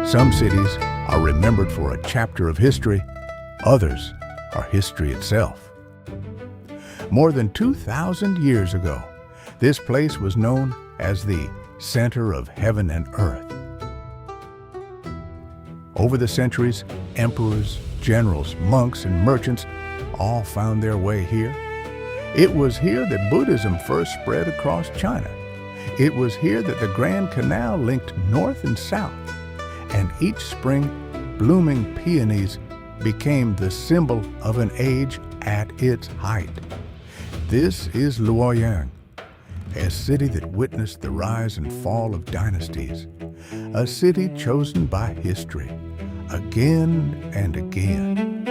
Some cities are remembered for a chapter of history, others are history itself. More than 2,000 years ago, this place was known as the center of heaven and earth. Over the centuries, emperors, generals, monks, and merchants all found their way here. It was here that Buddhism first spread across China. It was here that the Grand Canal linked north and south. And each spring, blooming peonies became the symbol of an age at its height. This is Luoyang, a city that witnessed the rise and fall of dynasties, a city chosen by history, again and again.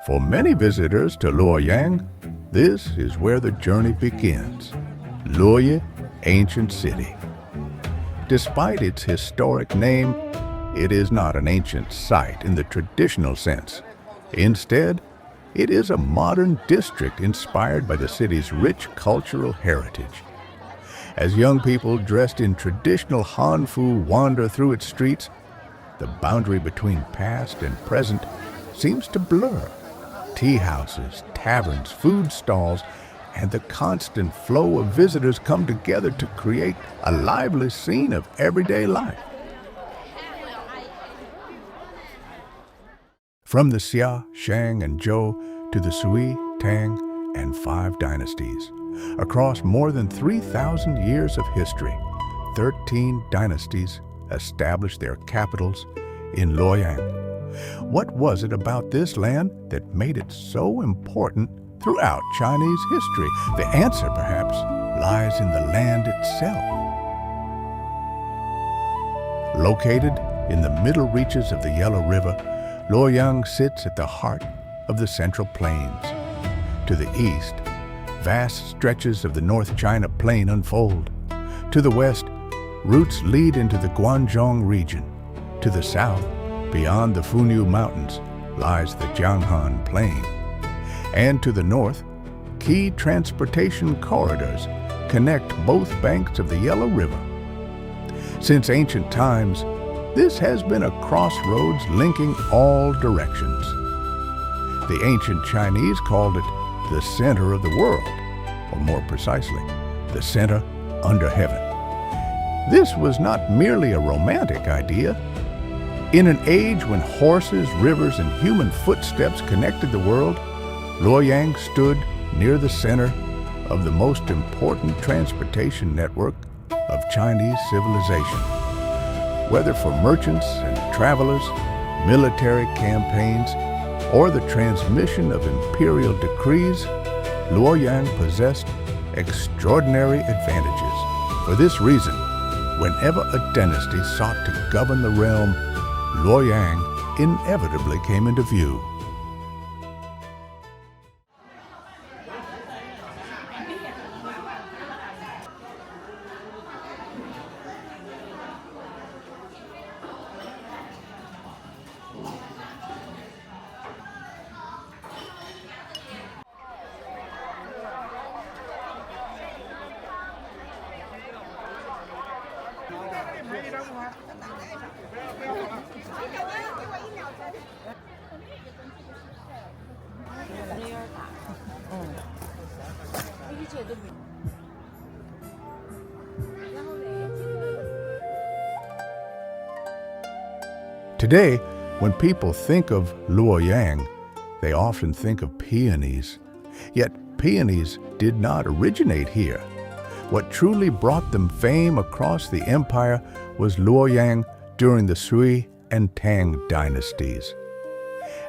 For many visitors to Luoyang, this is where the journey begins, Luoyi Ancient City. Despite its historic name, it is not an ancient site in the traditional sense. Instead, it is a modern district inspired by the city's rich cultural heritage. As young people dressed in traditional Hanfu wander through its streets, the boundary between past and present seems to blur. Tea houses, taverns, food stalls, and the constant flow of visitors come together to create a lively scene of everyday life. From the Xia, Shang, and Zhou to the Sui, Tang, and Five Dynasties, across more than 3,000 years of history, 13 dynasties established their capitals in Luoyang. What was it about this land that made it so important throughout Chinese history? The answer, perhaps, lies in the land itself. Located in the middle reaches of the Yellow River, Luoyang sits at the heart of the Central Plains. To the east, vast stretches of the North China Plain unfold. To the west, routes lead into the Guangdong region. To the south, beyond the Funyu Mountains, lies the Jianghan Plain. And to the north, key transportation corridors connect both banks of the Yellow River. Since ancient times, this has been a crossroads linking all directions. The ancient Chinese called it the center of the world, or more precisely, the center under heaven. This was not merely a romantic idea. In an age when horses, rivers, and human footsteps connected the world, Luoyang stood near the center of the most important transportation network of Chinese civilization. Whether for merchants and travelers, military campaigns, or the transmission of imperial decrees, Luoyang possessed extraordinary advantages. For this reason, whenever a dynasty sought to govern the realm, Luoyang inevitably came into view. Today, when people think of Luoyang, they often think of peonies. Yet peonies did not originate here. What truly brought them fame across the empire was Luoyang during the Sui and Tang Dynasties.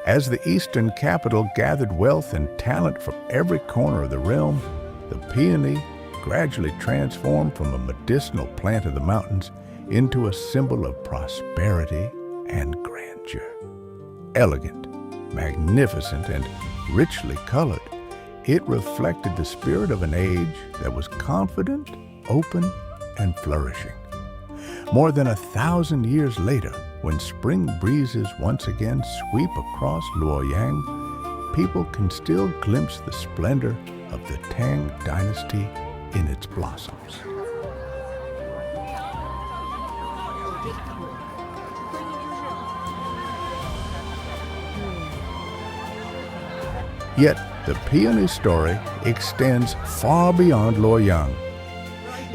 As the eastern capital gathered wealth and talent from every corner of the realm, the peony gradually transformed from a medicinal plant of the mountains into a symbol of prosperity and grandeur. Elegant, magnificent, and richly colored, it reflected the spirit of an age that was confident, open, and flourishing. More than 1,000 years later, when spring breezes once again sweep across Luoyang, people can still glimpse the splendor of the Tang Dynasty in its blossoms. Yet, the peony story extends far beyond Luoyang.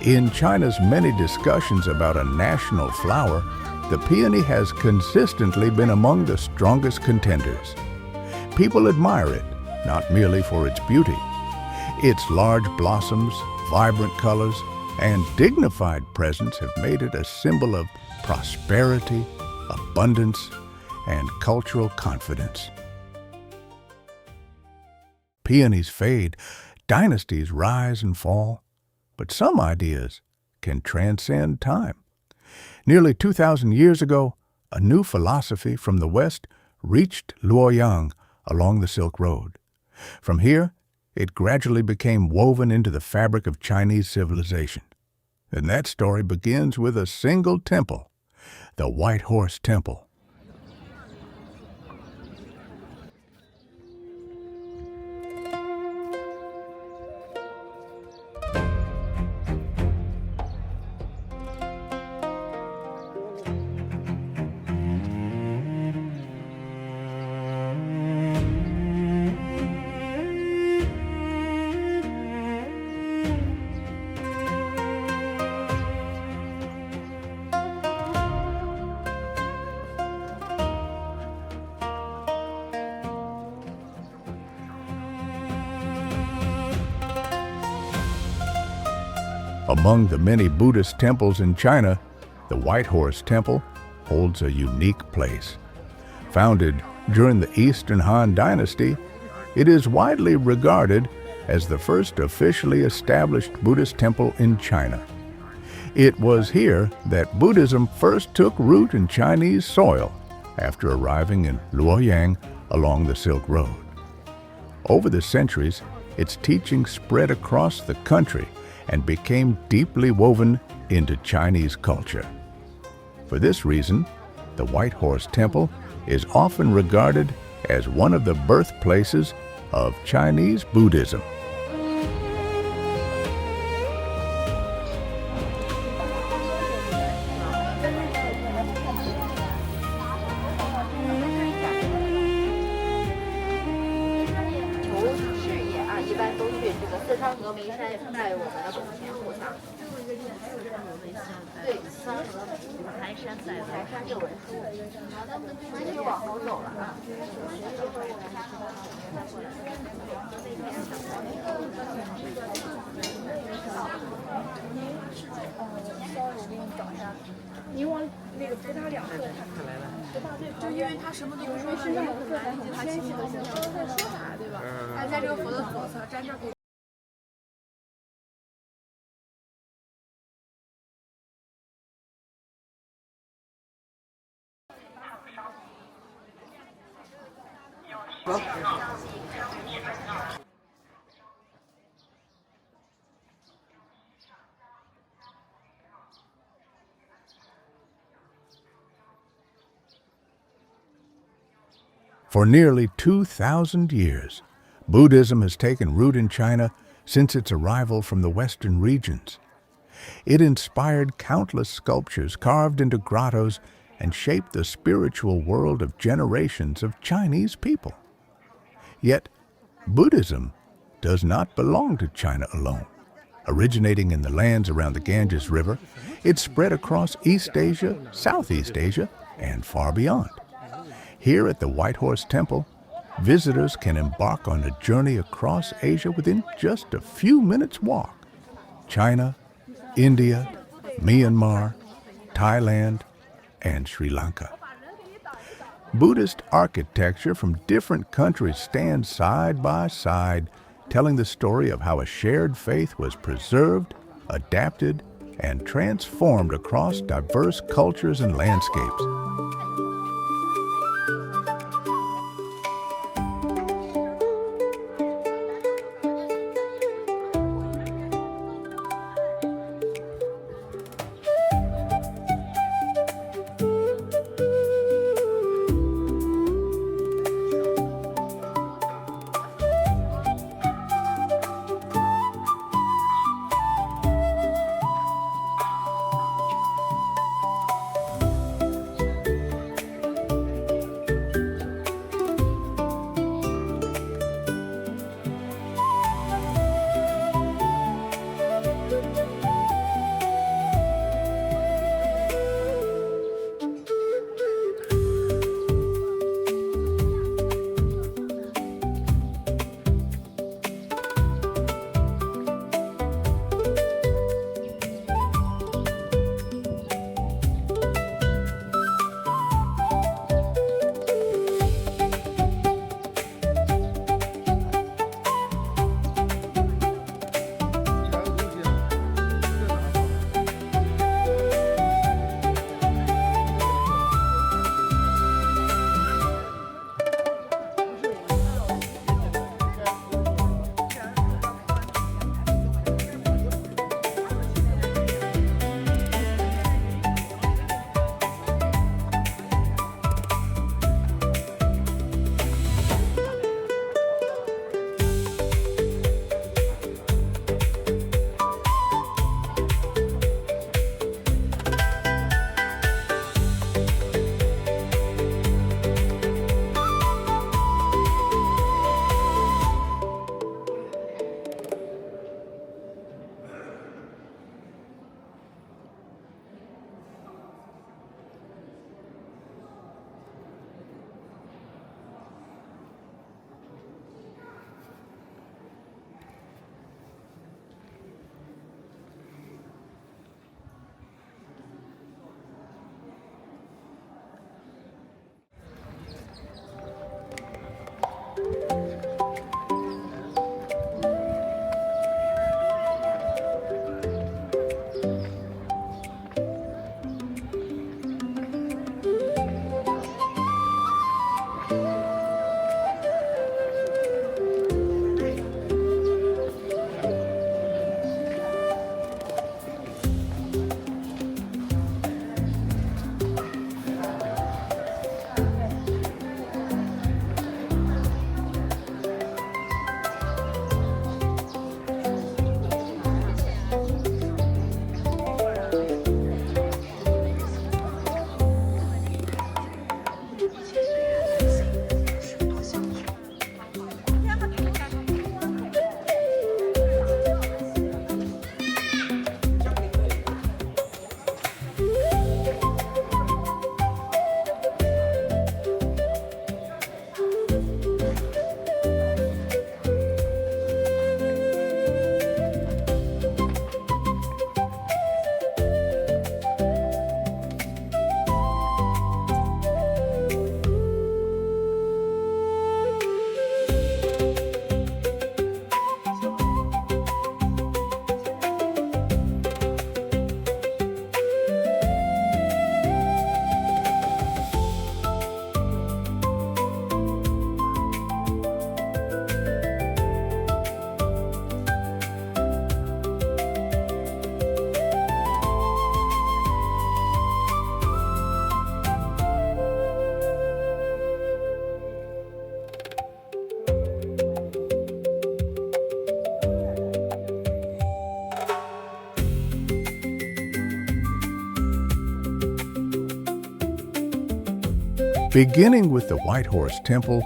In China's many discussions about a national flower, the peony has consistently been among the strongest contenders. People admire it, not merely for its beauty. Its large blossoms, vibrant colors, and dignified presence have made it a symbol of prosperity, abundance, and cultural confidence. Peonies fade, dynasties rise and fall, but some ideas can transcend time. Nearly 2,000 years ago, a new philosophy from the West reached Luoyang along the Silk Road. From here, it gradually became woven into the fabric of Chinese civilization. And that story begins with a single temple, the White Horse Temple. Among the many Buddhist temples in China, the White Horse Temple holds a unique place. Founded during the Eastern Han Dynasty, it is widely regarded as the first officially established Buddhist temple in China. It was here that Buddhism first took root in Chinese soil after arriving in Luoyang along the Silk Road. Over the centuries, its teachings spread across the country and became deeply woven into Chinese culture. For this reason, the White Horse Temple is often regarded as one of the birthplaces of Chinese Buddhism. For nearly 2,000 years, Buddhism has taken root in China since its arrival from the western regions. It inspired countless sculptures carved into grottos and shaped the spiritual world of generations of Chinese people. Yet, Buddhism does not belong to China alone. Originating in the lands around the Ganges River, it spread across East Asia, Southeast Asia, and far beyond. Here at the White Horse Temple, visitors can embark on a journey across Asia within just a few minutes' walk. China, India, Myanmar, Thailand, and Sri Lanka. Buddhist architecture from different countries stands side by side, telling the story of how a shared faith was preserved, adapted, and transformed across diverse cultures and landscapes. Beginning with the White Horse Temple,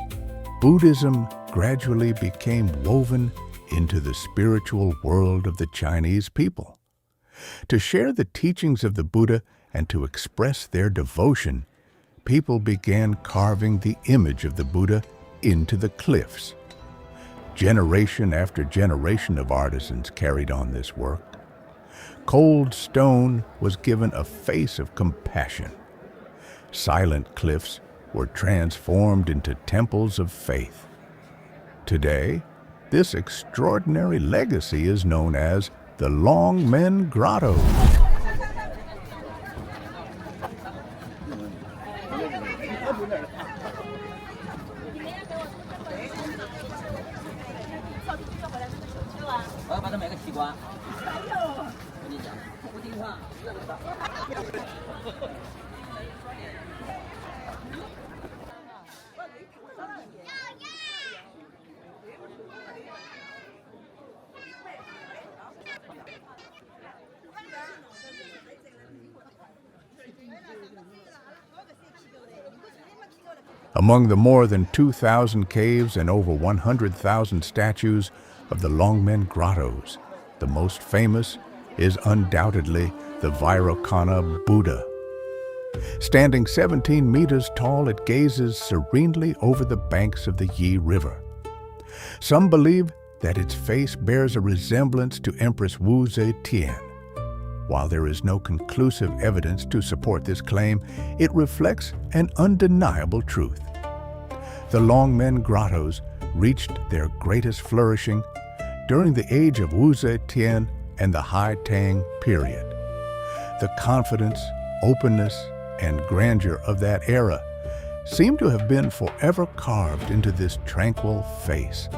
Buddhism gradually became woven into the spiritual world of the Chinese people. To share the teachings of the Buddha and to express their devotion, people began carving the image of the Buddha into the cliffs. Generation after generation of artisans carried on this work. cold stone was given a face of compassion. Silent cliffs were transformed into temples of faith. Today, this extraordinary legacy is known as the Longmen Grottoes. Among the more than 2,000 caves and over 100,000 statues of the Longmen Grottoes, the most famous is undoubtedly the Vairocana Buddha. Standing 17 meters tall, it gazes serenely over the banks of the Yi River. Some believe that its face bears a resemblance to Empress Wu Zetian. While there is no conclusive evidence to support this claim, it reflects an undeniable truth. The Longmen Grottoes reached their greatest flourishing during the age of Wu Zetian and the High Tang period. The confidence, openness, and grandeur of that era seem to have been forever carved into this tranquil face.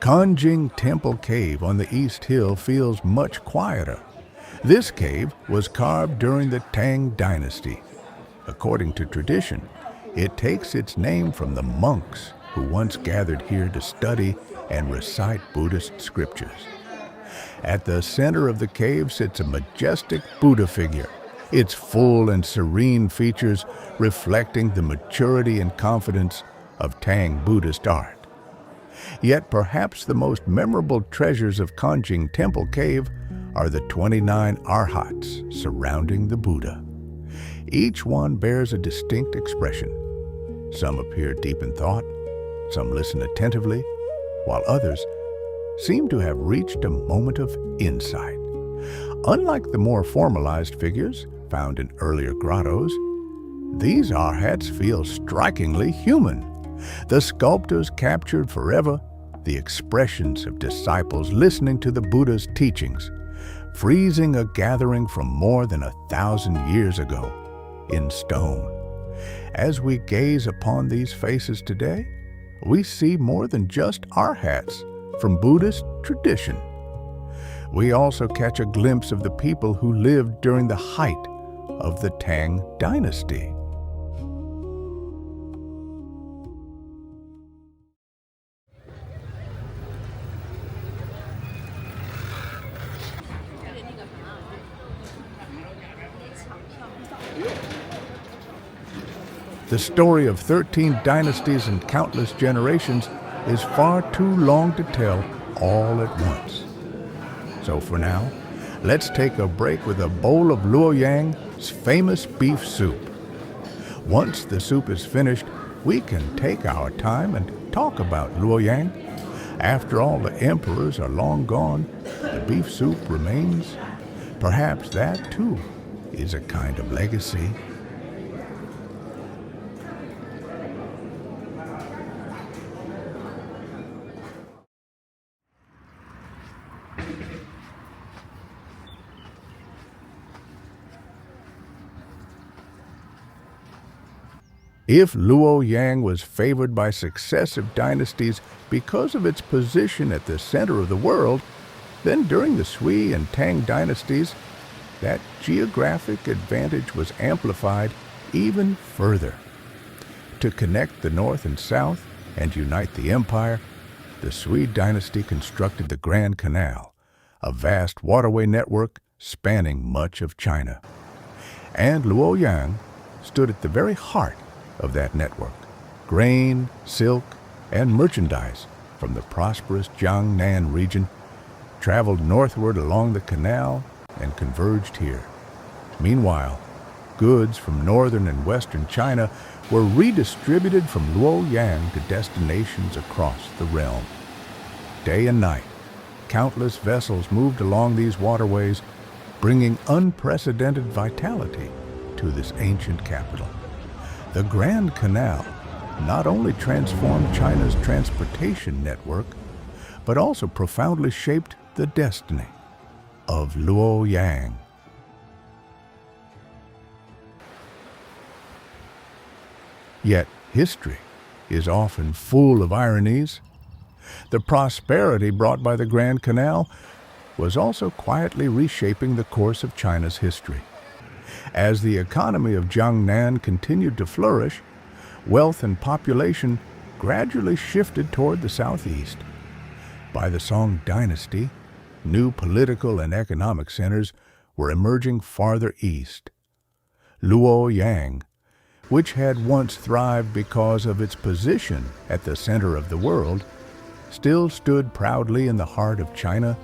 Kanjing Temple Cave on the East Hill feels much quieter. This cave was carved during the Tang Dynasty. According to tradition, it takes its name from the monks who once gathered here to study and recite Buddhist scriptures. At the center of the cave sits a majestic Buddha figure, its full and serene features reflecting the maturity and confidence of Tang Buddhist art. Yet perhaps the most memorable treasures of Kanjing Temple Cave are the 29 arhats surrounding the Buddha. Each one bears a distinct expression. Some appear deep in thought, some listen attentively, while others seem to have reached a moment of insight. Unlike the more formalized figures found in earlier grottos, these arhats feel strikingly human. The sculptors captured forever the expressions of disciples listening to the Buddha's teachings, freezing a gathering from more than 1,000 years ago in stone. As we gaze upon these faces today, we see more than just arhats from Buddhist tradition. We also catch a glimpse of the people who lived during the height of the Tang Dynasty. The story of 13 dynasties and countless generations is far too long to tell all at once. So for now, let's take a break with a bowl of Luoyang's famous beef soup. Once the soup is finished, we can take our time and talk about Luoyang. After all, the emperors are long gone, the beef soup remains. Perhaps that, too, is a kind of legacy. If Luoyang was favored by successive dynasties because of its position at the center of the world, then during the Sui and Tang dynasties, that geographic advantage was amplified even further. To connect the north and south and unite the empire, the Sui dynasty constructed the Grand Canal, a vast waterway network spanning much of China. And Luoyang stood at the very heart of that network. Grain, silk, and merchandise from the prosperous Jiangnan region traveled northward along the canal and converged here. Meanwhile, goods from northern and western China were redistributed from Luoyang to destinations across the realm. Day and night, countless vessels moved along these waterways, bringing unprecedented vitality to this ancient capital. The Grand Canal not only transformed China's transportation network, but also profoundly shaped the destiny of Luoyang. Yet history is often full of ironies. The prosperity brought by the Grand Canal was also quietly reshaping the course of China's history. As the economy of Jiangnan continued to flourish, wealth and population gradually shifted toward the southeast. By the Shang Dynasty, new political and economic centers were emerging farther east. Luoyang, which had once thrived because of its position at the center of the world, still stood proudly in the heart of China,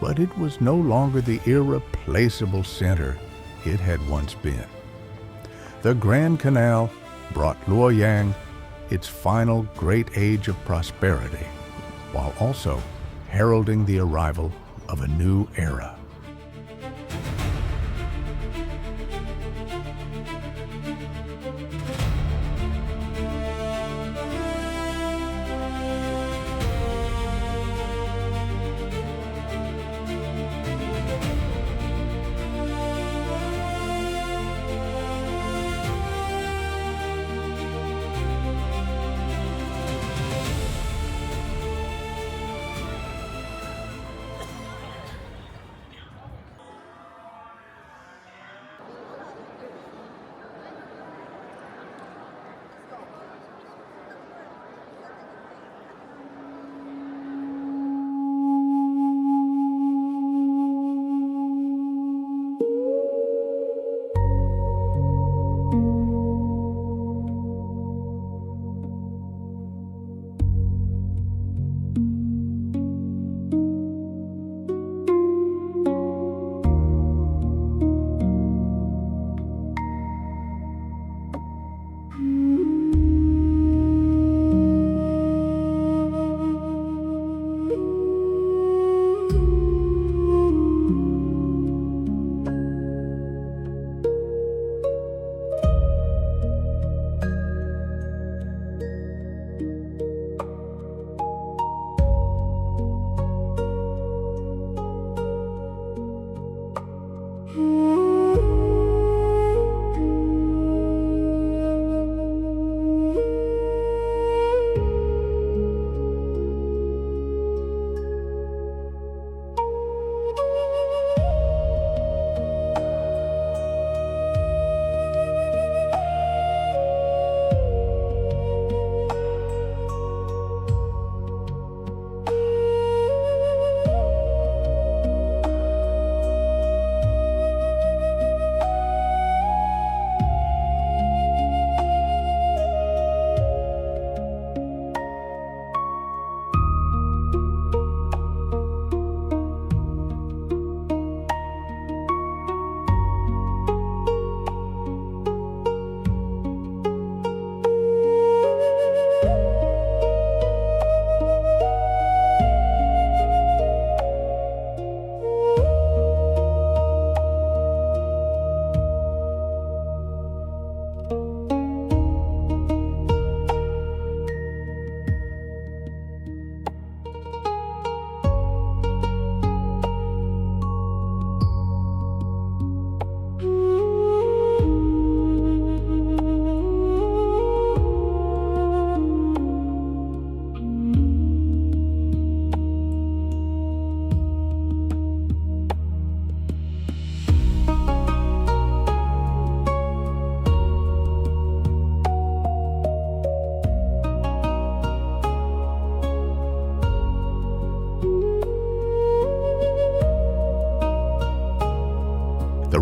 but it was no longer the irreplaceable center it had once been. The Grand Canal brought Luoyang its final great age of prosperity, while also heralding the arrival of a new era.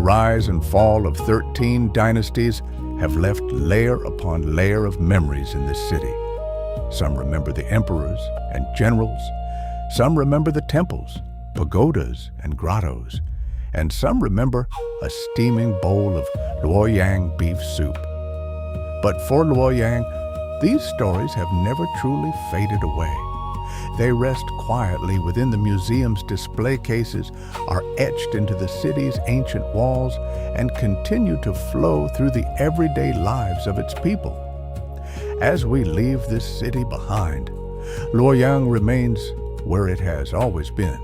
rise and fall of 13 dynasties have left layer upon layer of memories in this city. Some remember the emperors and generals, some remember the temples, pagodas, and grottos, and some remember a steaming bowl of Luoyang beef soup. But for Luoyang, these stories have never truly faded away. They rest quietly within the museum's display cases, are etched into the city's ancient walls, and continue to flow through the everyday lives of its people. As we leave this city behind, Luoyang remains where it has always been.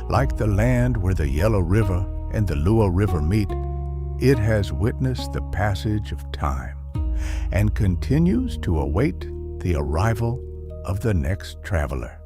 Like the land where the Yellow River and the Luo River meet, it has witnessed the passage of time and continues to await the arrival of the next traveler.